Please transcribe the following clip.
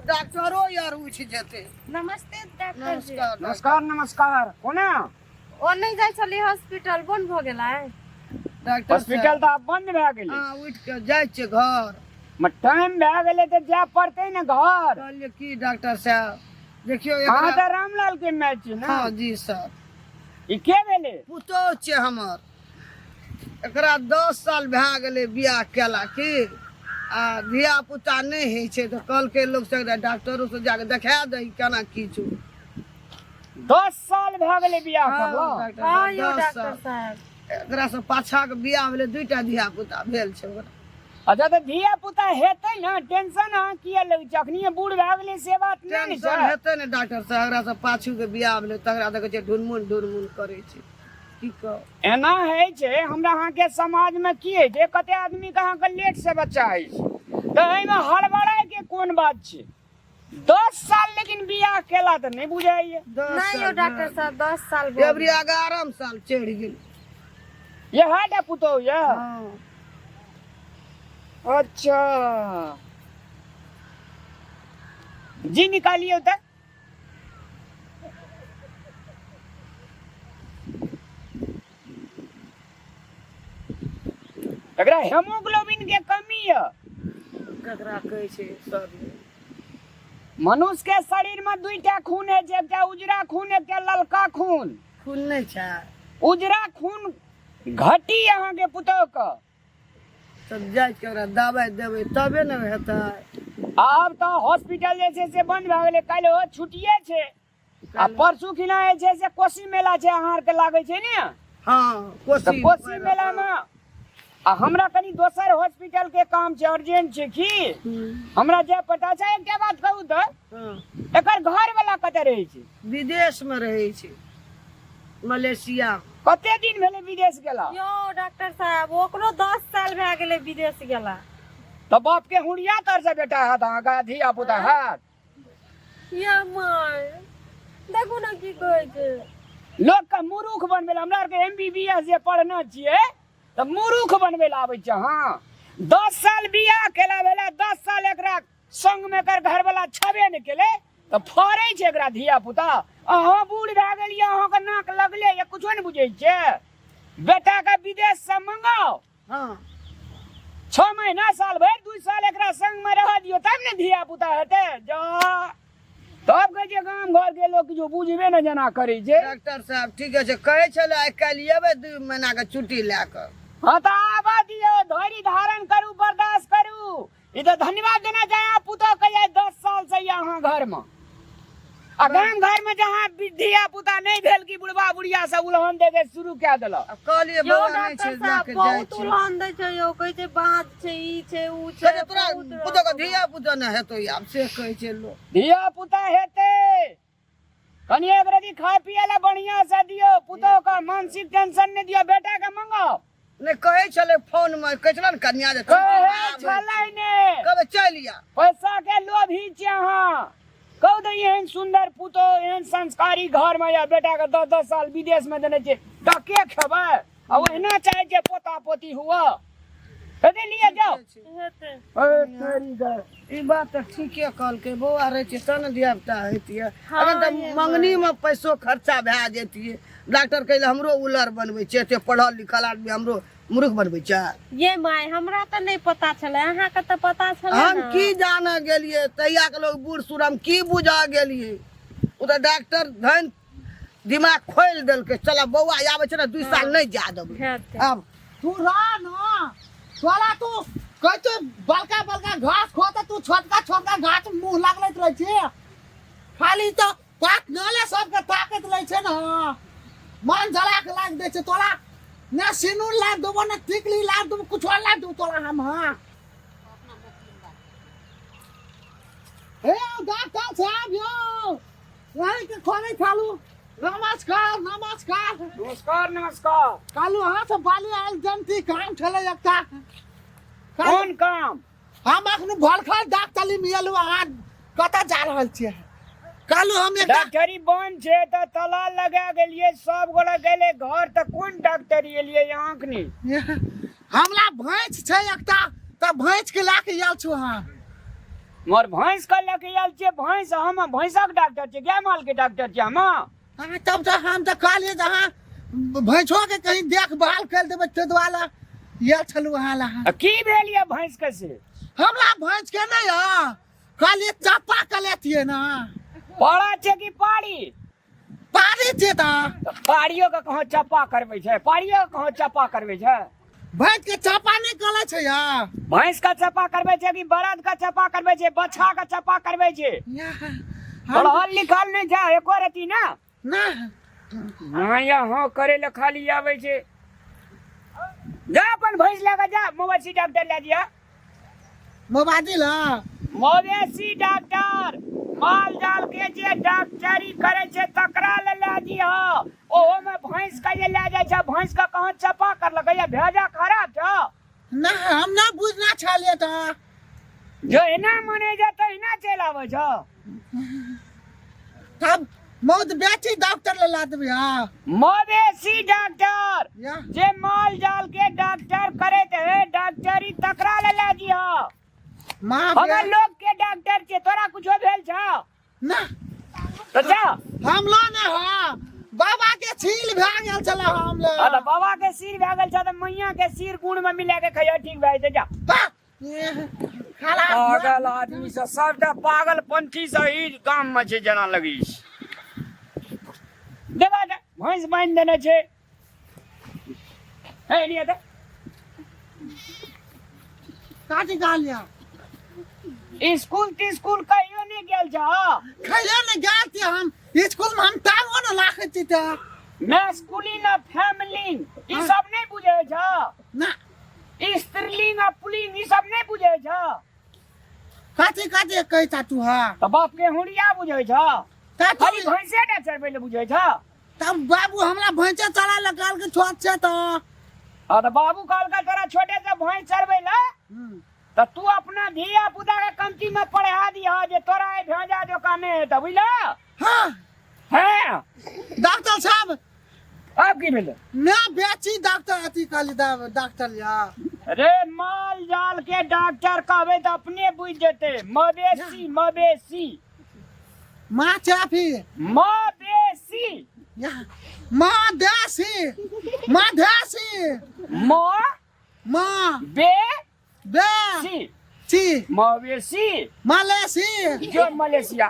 डॉक्टरो यार उठ जेते। नमस्ते डॉक्टर जी। नमस्कार नमस्कार नमस्कार कोना ओ नहीं जाय छली हॉस्पिटल बंद भ गेला है। डॉक्टर हॉस्पिटल तो आब बंद भए गेलै। हां उठ के जाय छे घर। म टाइम भए गेलै त जाय पड़तै ने घर। कहलिए की डॉक्टर साहब देखियो हां एकरा। त रामलाल के मैच छै ना। हां जी सर। ई के भेलै? पुतो छे हमर। एकरा 10 साल भए गेलै बियाह केला की आ धिया पुता नहीं है छे तो कल के लोग से डॉक्टरों से जाके देखा दही केना की छो। 10 साल भए गेलै बियाह हाँ, करलो। डॉक्टर हां साहब, यो 10 डॉक्टर साल। साहब। एकरा से पाछा के बियाह भेले दुईटा धिया पुता भेल छे ओकरा। अच्छा त धिया पुता हेतै ना टेंशन अहाँ किया लै छी? अखनी बूढ़ भए गेलै से बात नहीं ने टेंशन छै। हेतै ने डॉक्टर साहब एकरा से पाछू के बियाह भेले तकरा देखे छे ढुनमुन करे छे की कह। एना है छै हमरा अहाँ के समाज में की है छै कते आदमी के अहाँ के लेट से बच्चा है त एमे हड़बड़ाए के कोन बात छै? 10 साल लेकिन बियाह केला त नहीं बुझाइए। नहीं यो डॉक्टर साहब 10 साल भ एवरी 11 साल चढ़ गेल। ये है पुतो ये। हां अच्छा जी निकालिए उधर। एकरा हेमोग्लोबिन के कमी है। ककरा कहै छे सर। मनुष्य के शरीर में दुईटा खून है, एकटा उजरा खून एकटा ललका खून। खून नहीं छे उजरा खून घटी अहाँ के पुतो का तब जाय के ओकरा दवाई देबै तबे न हेतै। आब तो हॉस्पिटल जे छै से बंद भए गेलै। काल्हि ओ छुट्टिए छै आ परसू खिना जे छै से कोशी मेला छै अहाँ के लागै छै ने। हां तऽ कोशी मेला में आ हमरा कनी दोसर हॉस्पिटल के काम छै अर्जेंट छै की हमरा जे पता छै। एकटा बात कहू त हां एकर घर वाला कते रहै छै? विदेश में रहै छे मलेशिया। कते दिन भेलै विदेश गेला? यो डॉक्टर साहब ओकरो 10 साल भ गेले विदेश गेला। तो बाप के हुड़िया तर से बेटा है अहाँ का धिया पुता है। या माय देखो ना की कहै छै। लोग का मूर्ख बनबे ला हमरा के एमबीबीएस जे पढ़ना छिए त मूर्ख बनबे ला आबै छै। हां 10 साल बियाह केला भेला 10 साल एकरा संग में कर घर वाला छबे न केले त फरै छै एकरा धिया पुता। अहाँ बूढ़ भए गेलिए अहाँ के नाक लगले ये कुछो न बुझै छै। बेटा का विदेश से मंगाओ। हां 6 महीना साल भर 2 साल एकरा संग में रह दियो तब ने धिया पुता हेते। जा तब कहे छै गांव घर के लोग जो बुझबे न जना करे छै। डॉक्टर साहब ठीक है कहै छले आइ काल्हि एबै 2 महीना के छुट्टी लए के। हाँ तो आबा दियो धैर्य धारण करू बर्दाश्त करू। ई तो धन्यवाद देना चाहे पुतो कहिए 10 साल से यहाँ घर में आ गांव घर में जहाँ धिया पुता नहीं भेल की बुढ़वा बुढ़िया सब उल्हन दे के शुरू कए देलक। कहलिए यो बौआ नहीं डॉक्टर छे साहब जाके जाय बहुत छे। उलहन दै छै यो कहै छै बात छै ई छै ऊ छै। कहलिए तोरा पुतो के धिया पुता न हेतो आब से कहै छे लोग। धिया पुता हेते कनी एक रति खाए पिए ला बढ़िया से दियो। पुतो का मानसिक टेंशन नहीं दियो। बेटा के मंगाओ नहीं कहै छले फोन में कहै छले न कन्या जे कहे छलै ने कबे चलिया पैसा के लोभी छी अहाँ। कहू तो एहन सुंदर पुतो एहन संस्कारी घर में या बेटा के 10-10 साल विदेश में देने छे डके खेबै आ ओहिना चाहे जे पोता पोती हुआ कदे लिए जाओ। हेते अरे तेरी गर ई बात तो ठीके कहलकै बौआ रहे छे तन धिया पुता हेतिए। हाँ, अगर ये त मंगनी में पैसो खर्चा भए जेतिए। डॉक्टर कहले हमरो उलर बनबै छे एते पढ़ल लिखल आदमी हमरो मूर्ख बनबै छे। ये माय हमरा त नहीं पता छले अहाँ के त पता छले हम ना। की जाने गेलिए तैया के लोग बूढ़ सूढ़ हम की बुझा गेलिए। उ त डॉक्टर धन दिमाग खोल देलकै चला बौआ आबै छे ना 2 साल नहीं जा देबै। हेते अब तू रह न तोरा तू कहते बड़का बड़का घास खोता तू छोटका छोटका घास मुंह लागलत रहे छे। खाली तो पाक नले सबके ताकत रहे छे न मन जला के लाग दे छे तोरा न सिनुर ला देबो न टिकली ला देबो कुछ ला दू तोरा हम। हां ए डॉक्टर साहब यो वही के खोले चालू। नमस्कार नमस्कार नमस्कार नमस्कार। कालू हाँ से बाली आयल जनती काम चले एकटा कौन काम? हम अखन भलखल डॉक्टरी मिललु अहाँ कतऽ जा रहल छियै? कालू हम एकटा डॉक्टरी बंद छे त ताला लगा गेलिए सब गोड़ा गेले घर त कोन डॉक्टरी एलिए यहाँ कनी? हमरा भैंस छै एकटा त भैंस के लाके आयल छु। हाँ मोर भैंस का लेके आयल छियै भैंस हम भैंसक डॉक्टर छियै गाय माल के डॉक्टर छियै हम हाँ, तब तो हम तो कहलिए जहाँ भैंसो के कहीं देखभाल कर देबै ते दुआरे ये छलू वहाँ ला की भेल ये भैंस के से हमरा भैंस के नहीं है कहलिए चापा कर लेतिए ना पड़ा छै कि पाड़ी पारी छै ता पाड़ियो के कहाँ चप्पा करबै छै पाड़ियो के कहाँ चप्पा करबै छै भैंस के चापा नहीं कले छै या भैंस का चप्पा करबै छै कि बरद का चप्पा करबै छै बछा का चप्पा करबै छै पढ़ल लिखल नहीं छै एको रती ना ना हाँ यहाँ करे ले खाली आवे छै जा अपन भैंस लेके जा मवेशी डॉक्टर ले दिया मोबाइल ला मवेशी डॉक्टर माल जाल के जे डॉक्टरी करे छै तकरा ले दिया ओहो में भैंस का जे ले जाय छै भैंस का कहाँ चप्पा करलकै या भेजा खराब छ ना हम ना बुझना छलिए ता जो एना माने जतै एना चल आवे छ तब मौत बेटी डॉक्टर ले ला देबे हां मवेशी डॉक्टर या जे माल जाल के डॉक्टर करे है डॉक्टरी तकरा ले दिया मां अगर लोग के डॉक्टर छै तोरा कुछो भेल छ ना तो जा हम लो ने हां बाबा के छील भ गेल छला हम ले अरे बाबा के सिर भए गेल छ त मैया के सिर गुड़ में मिला के खइया ठीक भए जेतै जा खाला पागल आदमी से सबटा पागल पंथी से ही काम में छै जना लगी देखा जा भैंस बांध देने छै हे नहीं आता काटी गालिया स्कूल कहियो नहीं गेल छ खैया ने गाती हम स्कूल में हम टांगो न लाखती त मैस्कुलिन आ फेमिनिन ई सब नहीं बुझे छ ना स्त्रीलिंग आ पुल्लिंग ई सब नहीं बुझे छ काटी काटी कहता तू हां त बाप के हुड़िया बुझे छ ता खाली भैंसे डे चरबै ले बुझे छ तब बाबू हमरा भैंसे चला लगाल के छोट छै त आ त बाबू कहल का तोरा छोटे से भैंस चरबै ले त तू अपना धिया पुता के कमती में पढ़ा दिया जे तोरा ए भेजा जो कामे है त बुझला हां है डॉक्टर साहब अब की भेल मैं बेची डॉक्टर अति काली डॉक्टर या अरे माल जाल के डॉक्टर कहबे त अपने बुझ जेते मवेशी मवेशी मां चाफी मवेशी या मां देसी म मां बे बे सी ची मवेशी मलेसी जो मलेशिया